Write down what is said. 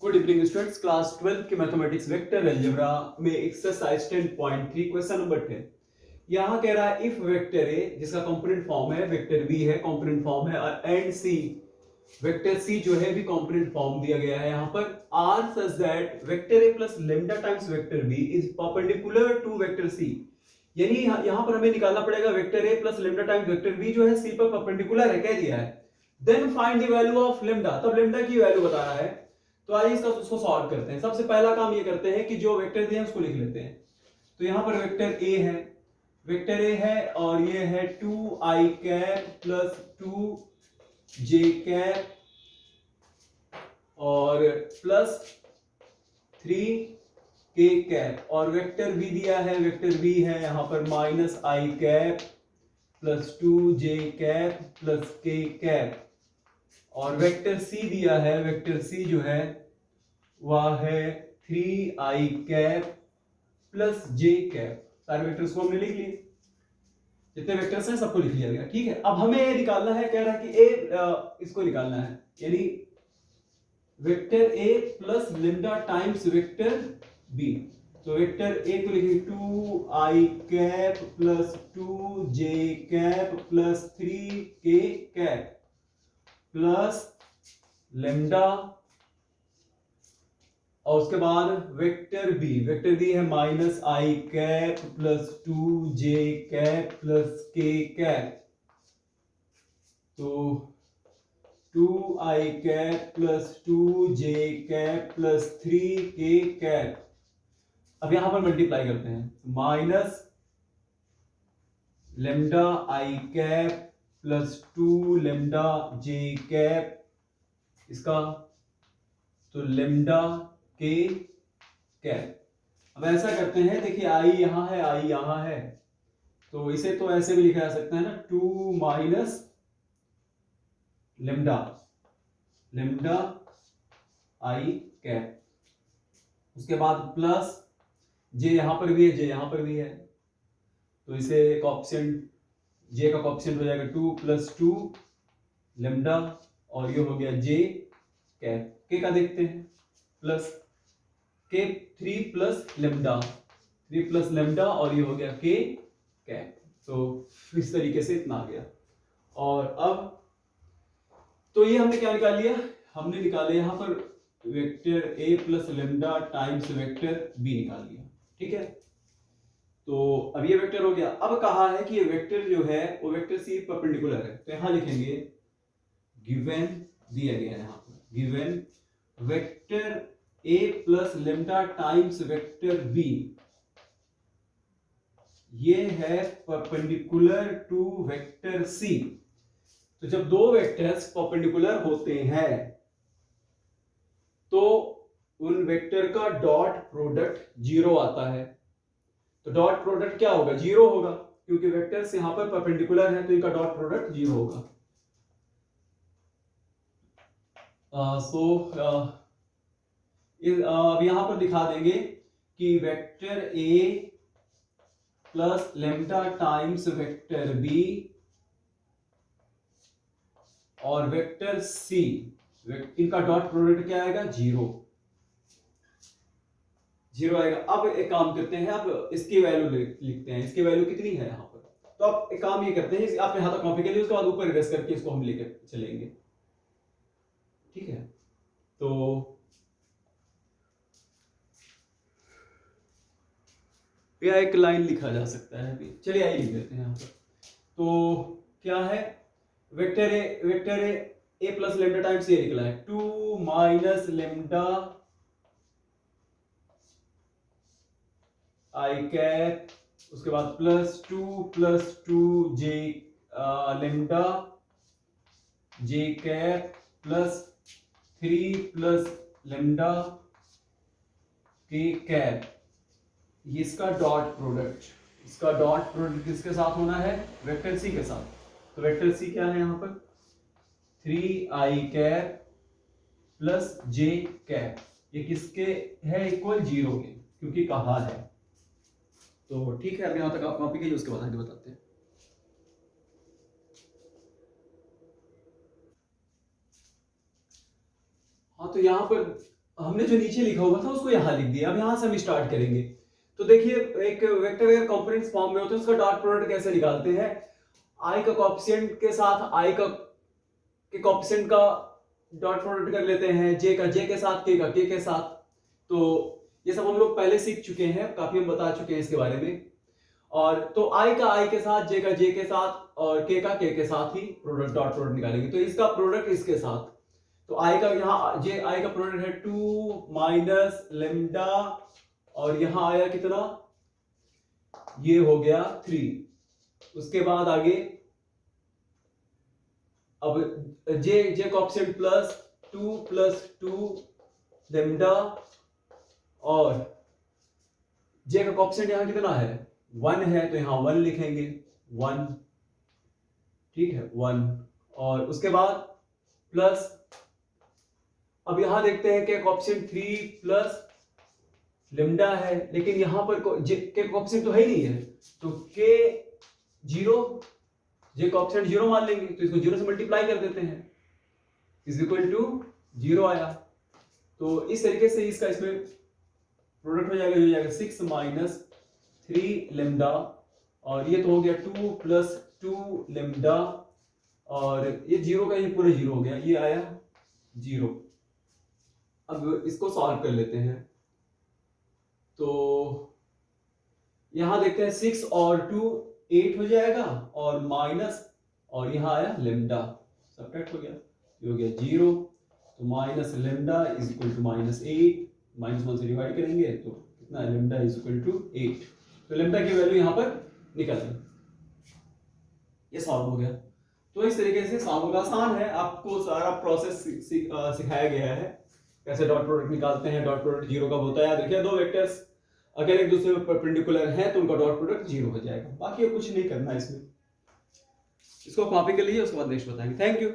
Good evening students, class 12 के mathematics vector algebra में exercise 10.3 question number 10 यहां कह रहा है इफ वेक्टर ए जिसका कंपोनेंट फॉर्म है वेक्टर बी है कंपोनेंट फॉर्म है एंड सी वेक्टर सी जो है भी कंपोनेंट फॉर्म दिया गया है यहां पर are such that vector A plus lambda times vector B is perpendicular to vector C. यानी यहां पर हमें निकालना पड़ेगा vector A plus lambda times vector B जो है सी पर परपेंडिकुलर है, कह दिया है। Then find the value of lambda, तब लेमडा की वैल्यू बता रहा है। तो आइए उसको सॉल्व करते हैं। सबसे पहला काम ये करते हैं कि जो वेक्टर दिए हैं उसको लिख लेते हैं। तो यहां पर वेक्टर ए है और ये है 2i cap plus 2j cap और प्लस 3k कैप, और वेक्टर बी दिया है, वेक्टर बी है यहां पर minus I cap plus 2j cap plus k cap, और वेक्टर सी दिया है, वेक्टर सी जो है वह है 3i cap plus j cap. सारे वेक्टर्स को हमने लिख लिए, जितने वेक्टर्स हैं सबको लिख लिया गया। ठीक है, अब हमें ये निकालना है, कह रहा है कि इसको निकालना है, यानी vector A plus lambda times vector B. तो वेक्टर ए को लिखेंगे 2i cap plus 2j cap plus 3k cap plus lambda, और उसके बाद वेक्टर बी है minus I cap plus 2j cap plus k cap. तो 2i cap plus 2j cap plus 3k cap. अब यहां पर मल्टीप्लाई करते हैं, minus lambda I cap plus 2 lambda j cap, इसका तो लेमडा k कैप। अब ऐसा करते हैं, देखिए आई यहां है, आई यहां है, तो इसे तो ऐसे भी लिखा जा सकता है ना, 2 minus lambda lambda I cap, उसके बाद प्लस जे यहां पर भी है, जे यहां पर भी है, तो इसे कॉएफिशिएंट जे का कॉएफिशिएंट हो जाएगा 2 प्लस 2 लेमडा, और ये हो गया जे कैप। के का देखते हैं, प्लस के 3 प्लस लेमडा और ये हो गया के कैप। तो इस तरीके से इतना आ गया। और अब तो ये हमने क्या निकाल लिया, हमने निकाले यहां पर vector A plus lambda times vector B निकाल लिया। ठीक है, तो अब ये वेक्टर हो गया। अब कहा है कि ये वेक्टर जो है वो वेक्टर सी परपेंडिकुलर है, तो यहां लिखेंगे गिवन, दिया गया है यहां पर given vector A plus lambda times vector B, ये है परपेंडिकुलर टू वेक्टर सी। तो जब दो वेक्टर्स परपेंडिकुलर होते हैं तो उन वेक्टर का डॉट प्रोडक्ट जीरो आता है। तो डॉट प्रोडक्ट क्या होगा, जीरो होगा, क्योंकि वेक्टर्स यहां पर परपेंडिकुलर है तो इनका डॉट प्रोडक्ट जीरो होगा। अब यहां पर दिखा देंगे कि vector A plus lambda times vector B और वेक्टर सी, इनका डॉट प्रोडक्ट क्या आएगा, जीरो आएगा। अब एक काम करते हैं, अब इसकी वैल्यू लिखते हैं, इसकी वैल्यू कितनी है यहां पर। तो अब एक काम ये करते हैं, आपने हाथ कॉपी के लिए, उसके बाद ऊपर रिवर्स करके इसको हम लेकर चलेंगे। ठीक है, तो यह एक लाइन लिखा जा सकता है अभी, चलिए आइए लिख देते हैं यहां पर। तो क्या है, vector A plus lambda times ये निकला है 2 माइनस लेमडा आई कैप, उसके बाद प्लस 2 जे लेमडा जे कैप प्लस 3 प्लस लेमडा के कैप। इसका डॉट प्रोडक्ट किसके साथ होना है, वेक्टर सी के साथ। तो वेक्टर सी क्या है यहां पर, 3i cap plus j cap, ये किसके है, इक्वल जीरो के, क्योंकि कहा है। तो ठीक है, अब यहां तक आप कॉपी कीजिए, उसके बाद आगे बताते हैं। हाँ, तो यहां पर हमने जो नीचे लिखा हुआ था उसको यहाँ लिख दिया। अब यहाँ से हम स्टार्ट करेंगे। तो देखिए एक वेक्टर अगर कंपोनेंट्स फॉर्म में होते हैं उसका डॉट प्रोडक्ट कैसे निकालते हैं, आई का कोएफिशिएंट के साथ आई का के कोएफिशिएंट का डॉट प्रोडक्ट कर लेते हैं, जे का जे के साथ, के का के के साथ। तो ये सब हम लोग पहले सीख चुके हैं, काफी हम बता चुके हैं इसके बारे में। और तो आई का आई के साथ, जे का जे के साथ और के का के साथ ही प्रोडक्ट डॉट प्रोडक्ट निकालेंगे। तो इसका प्रोडक्ट इसके साथ, तो आई का यहाँ जे आई का प्रोडक्ट है 2 माइनस लेमडा और यहाँ आया कितना, ये हो गया 3। उसके बाद आगे अब जे जे कोएफिशिएंट प्लस 2 लेमडा और जे का कोएफिशिएंट यहाँ कितना है 1 है, तो यहाँ 1 लिखेंगे 1, ठीक है 1। और उसके बाद प्लस, अब यहां देखते हैं कि कोएफिशिएंट 3 प्लस लेमडा है, लेकिन यहां पर जे के कोएफिशिएंट तो है ही नहीं है, तो के 0, जे कोएफिशिएंट 0 मान लेंगे, तो इसको 0 से मल्टीप्लाई कर देते हैं, इज इक्वल टू 0 आया। तो इस तरीके से इसका इसमें प्रोडक्ट हो जाएगा 6 माइनस 3 लेमडा और ये तो हो गया 2 प्लस 2 लेमडा और ये 0 का ये पूरा 0 हो गया, ये आया 0। अब इसको सॉल्व कर लेते हैं। तो यहां देखते हैं 6 और 2 8 हो जाएगा और माइनस और यहां आया लेमडा, सब्ट्रैक्ट हो गया, ये हो गया 0। तो minus lambda is equal to -8, -1 से डिवाइड करेंगे तो कितना, लेमडा इज इक्वल टू 8। तो लेमडा की वैल्यू यहां पर निकल गई, ये सॉल्व हो गया। तो इस तरीके से सॉल्व होगा, आसान है, आपको सारा प्रोसेस सिखाया गया है कैसे डॉट प्रोडक्ट निकालते हैं। डॉट प्रोडक्ट 0 कब होता है, याद रखिए दो वेक्टर्स अगर एक दूसरे में परपेंडिकुलर हैं तो उनका डॉट प्रोडक्ट 0 हो जाएगा, बाकी कुछ नहीं करना है इसमें। इसको कॉपी कर लीजिए, उसके बाद नेक्स्ट बताएंगे। Thank you.